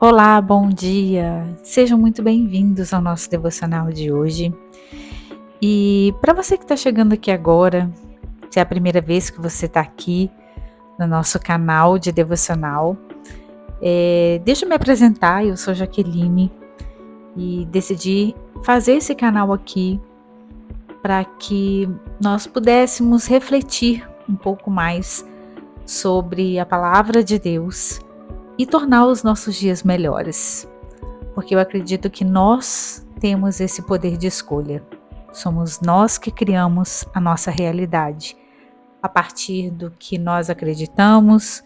Olá, bom dia. Sejam muito bem-vindos ao nosso devocional de hoje. E para você que está chegando aqui agora, se é a primeira vez que você está aqui no nosso canal de devocional, deixa eu me apresentar. Eu sou Jaqueline e decidi fazer esse canal aqui para que nós pudéssemos refletir um pouco mais sobre a palavra de Deus e tornar os nossos dias melhores. Porque eu acredito que nós temos esse poder de escolha. Somos nós que criamos a nossa realidade, a partir do que nós acreditamos,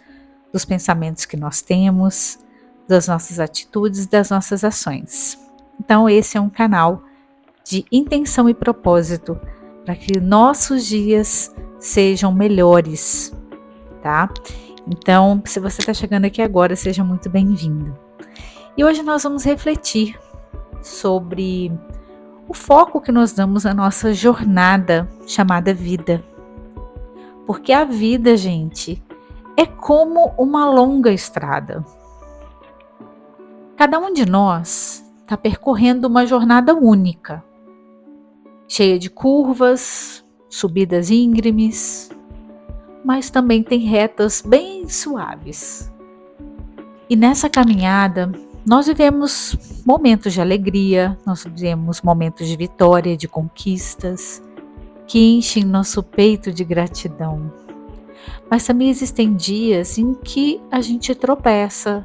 dos pensamentos que nós temos, das nossas atitudes, das nossas ações. Então esse é um canal de intenção e propósito para que nossos dias sejam melhores, tá? Então, se você está chegando aqui agora, seja muito bem-vindo. E hoje nós vamos refletir sobre o foco que nós damos à nossa jornada chamada vida. Porque a vida, gente, é como uma longa estrada. Cada um de nós está percorrendo uma jornada única, cheia de curvas, subidas íngremes, mas também tem retas bem suaves. E nessa caminhada, nós vivemos momentos de alegria, nós vivemos momentos de vitória, de conquistas, que enchem nosso peito de gratidão. Mas também existem dias em que a gente tropeça,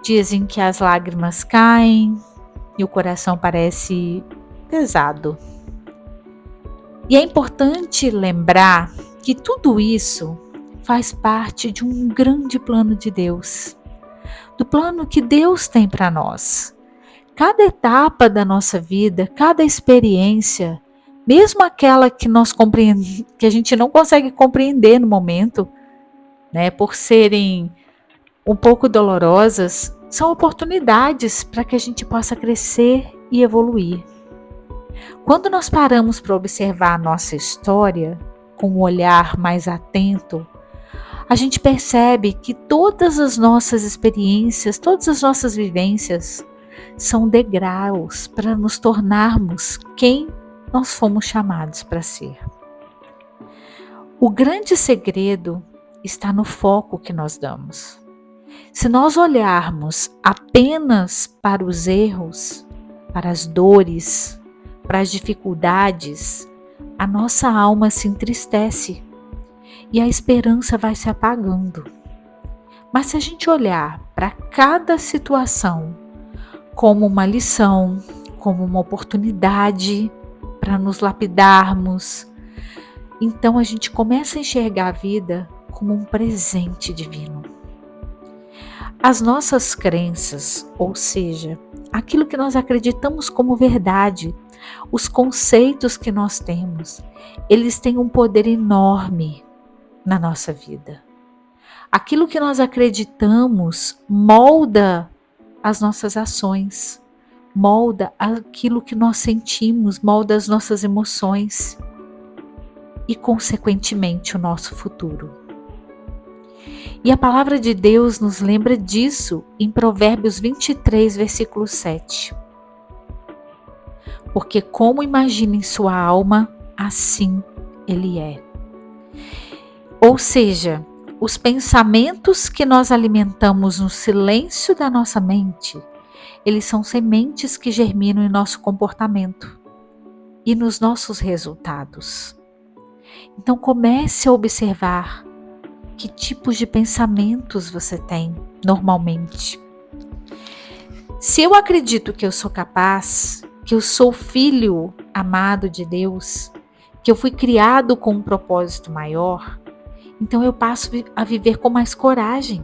dias em que as lágrimas caem e o coração parece pesado. E é importante lembrar que tudo isso faz parte de um grande plano de Deus. Do plano que Deus tem para nós. Cada etapa da nossa vida, cada experiência, mesmo aquela que que a gente não consegue compreender no momento, né, por serem um pouco dolorosas, são oportunidades para que a gente possa crescer e evoluir. Quando nós paramos para observar a nossa história com um olhar mais atento, a gente percebe que todas as nossas experiências, todas as nossas vivências são degraus para nos tornarmos quem nós fomos chamados para ser. O grande segredo está no foco que nós damos. Se nós olharmos apenas para os erros, para as dores, para as dificuldades, a nossa alma se entristece. E a esperança vai se apagando. Mas se a gente olhar para cada situação como uma lição, como uma oportunidade para nos lapidarmos, então a gente começa a enxergar a vida como um presente divino. As nossas crenças, ou seja, aquilo que nós acreditamos como verdade, os conceitos que nós temos, eles têm um poder enorme na nossa vida. Aquilo que nós acreditamos molda as nossas ações, molda aquilo que nós sentimos, molda as nossas emoções e, consequentemente, o nosso futuro. E a palavra de Deus nos lembra disso em Provérbios 23, versículo 7. Porque como imagina em sua alma, assim ele é. Ou seja, os pensamentos que nós alimentamos no silêncio da nossa mente, eles são sementes que germinam em nosso comportamento e nos nossos resultados. Então comece a observar que tipos de pensamentos você tem normalmente. Se eu acredito que eu sou capaz, que eu sou filho amado de Deus, que eu fui criado com um propósito maior, então eu passo a viver com mais coragem,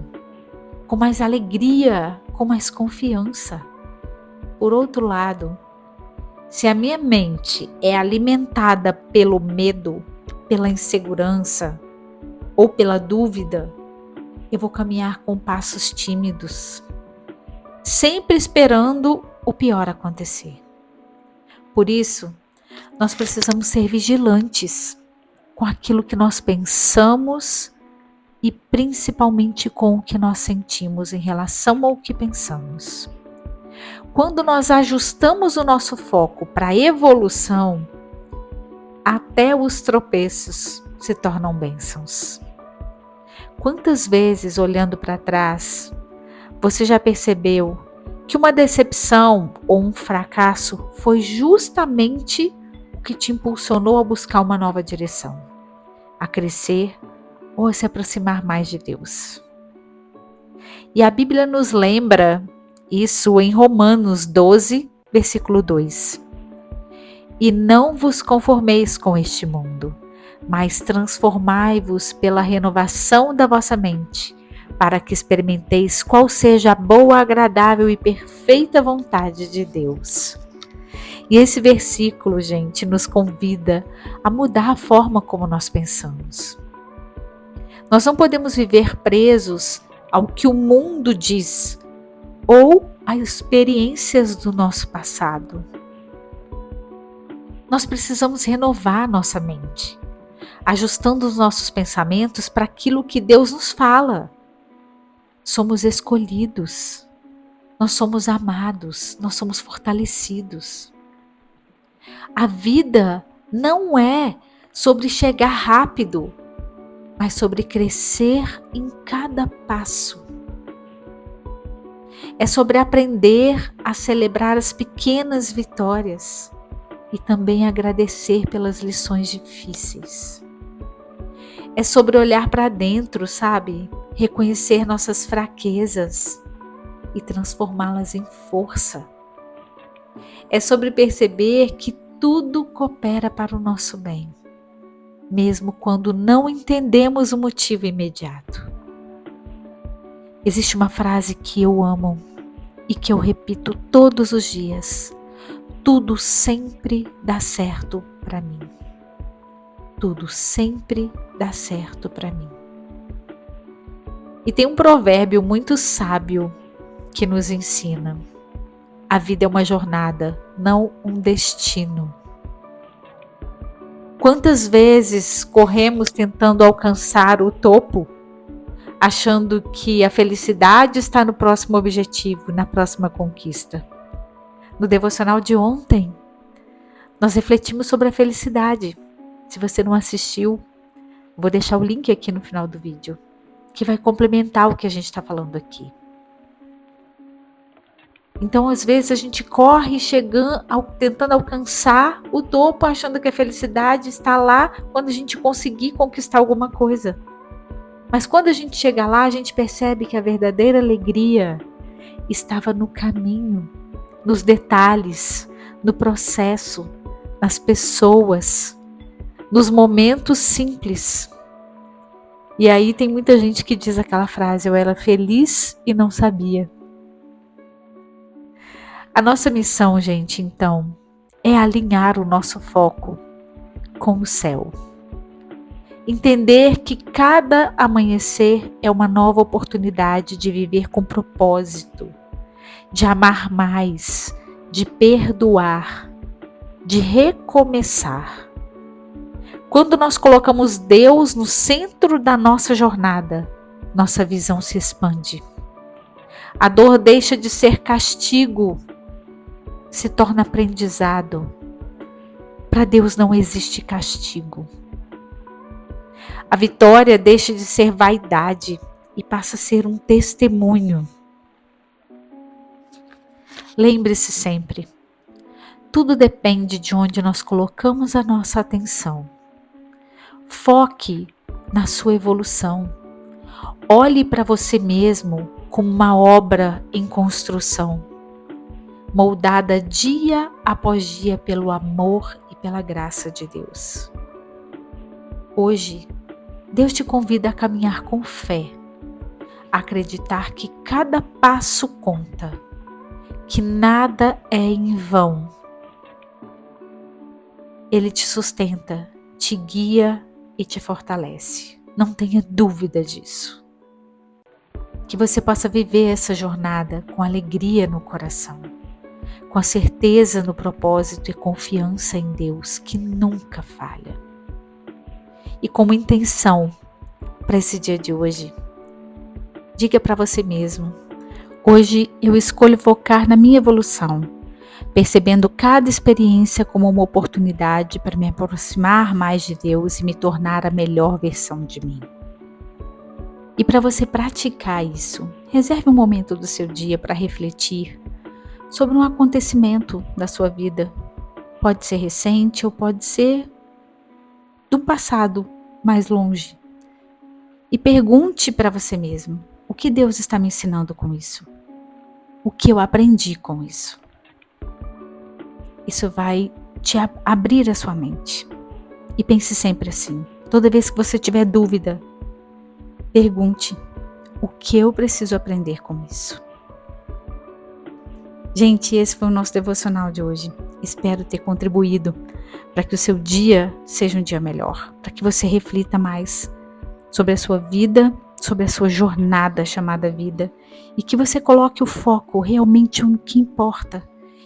com mais alegria, com mais confiança. Por outro lado, se a minha mente é alimentada pelo medo, pela insegurança ou pela dúvida, eu vou caminhar com passos tímidos, sempre esperando o pior acontecer. Por isso, nós precisamos ser vigilantes com aquilo que nós pensamos e principalmente com o que nós sentimos em relação ao que pensamos. Quando nós ajustamos o nosso foco para a evolução, até os tropeços se tornam bênçãos. Quantas vezes, olhando para trás, você já percebeu que uma decepção ou um fracasso foi justamente o que te impulsionou a buscar uma nova direção, a crescer ou a se aproximar mais de Deus? E a Bíblia nos lembra isso em Romanos 12, versículo 2. E não vos conformeis com este mundo, mas transformai-vos pela renovação da vossa mente, para que experimenteis qual seja a boa, agradável e perfeita vontade de Deus. E esse versículo, gente, nos convida a mudar a forma como nós pensamos. Nós não podemos viver presos ao que o mundo diz ou a experiências do nosso passado. Nós precisamos renovar nossa mente, ajustando os nossos pensamentos para aquilo que Deus nos fala. Somos escolhidos, nós somos amados, nós somos fortalecidos. A vida não é sobre chegar rápido, mas sobre crescer em cada passo. É sobre aprender a celebrar as pequenas vitórias e também agradecer pelas lições difíceis. É sobre olhar para dentro, sabe? Reconhecer nossas fraquezas e transformá-las em força. É sobre perceber que tudo coopera para o nosso bem, mesmo quando não entendemos o motivo imediato. Existe uma frase que eu amo e que eu repito todos os dias: tudo sempre dá certo para mim. Tudo sempre dá certo para mim. E tem um provérbio muito sábio que nos ensina: a vida é uma jornada, não um destino. Quantas vezes corremos tentando alcançar o topo, achando que a felicidade está no próximo objetivo, na próxima conquista? No devocional de ontem, nós refletimos sobre a felicidade. Se você não assistiu, vou deixar o link aqui no final do vídeo, que vai complementar o que a gente está falando aqui. Então, às vezes, a gente corre tentando alcançar o topo, achando que a felicidade está lá quando a gente conseguir conquistar alguma coisa. Mas quando a gente chega lá, a gente percebe que a verdadeira alegria estava no caminho, nos detalhes, no processo, nas pessoas, nos momentos simples. E aí tem muita gente que diz aquela frase: eu era feliz e não sabia. A nossa missão, gente, então, é alinhar o nosso foco com o céu. Entender que cada amanhecer é uma nova oportunidade de viver com propósito, de amar mais, de perdoar, de recomeçar. Quando nós colocamos Deus no centro da nossa jornada, nossa visão se expande. A dor deixa de ser castigo, se torna aprendizado. Para Deus não existe castigo. A vitória deixa de ser vaidade e passa a ser um testemunho. Lembre-se sempre, tudo depende de onde nós colocamos a nossa atenção. Foque na sua evolução. Olhe para você mesmo como uma obra em construção, moldada dia após dia pelo amor e pela graça de Deus. Hoje, Deus te convida a caminhar com fé, a acreditar que cada passo conta, que nada é em vão. Ele te sustenta, te guia e te fortalece. Não tenha dúvida disso. Que você possa viver essa jornada com alegria no coração, com a certeza no propósito e confiança em Deus que nunca falha. E com uma intenção para esse dia de hoje. Diga para você mesmo: hoje eu escolho focar na minha evolução, percebendo cada experiência como uma oportunidade para me aproximar mais de Deus e me tornar a melhor versão de mim. E para você praticar isso, reserve um momento do seu dia para refletir sobre um acontecimento da sua vida. Pode ser recente ou pode ser do passado mais longe. E pergunte para você mesmo: o que Deus está me ensinando com isso? O que eu aprendi com isso? Isso vai te abrir a sua mente. E pense sempre assim: toda vez que você tiver dúvida, pergunte: o que eu preciso aprender com isso? Gente, esse foi o nosso devocional de hoje. Espero ter contribuído para que o seu dia seja um dia melhor, para que você reflita mais sobre a sua vida, sobre a sua jornada chamada vida, e que você coloque o foco realmente no que importa,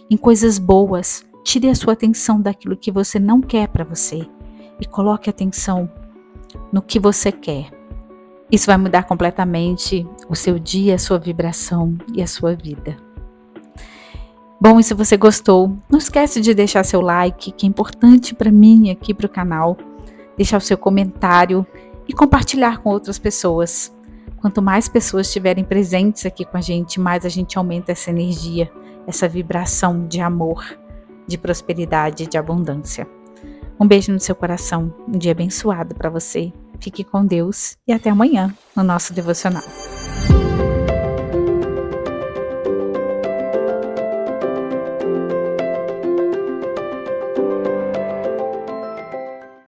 em coisas boas. Tire a sua atenção daquilo que você não quer para você e coloque atenção no que você quer. Isso vai mudar completamente o seu dia, a sua vibração e a sua vida. Bom, e se você gostou, não esquece de deixar seu like, que é importante para mim aqui para o canal, deixar o seu comentário e compartilhar com outras pessoas. Quanto mais pessoas estiverem presentes aqui com a gente, mais a gente aumenta essa energia, essa vibração de amor, de prosperidade, de abundância. Um beijo no seu coração, um dia abençoado para você. Fique com Deus e até amanhã no nosso devocional.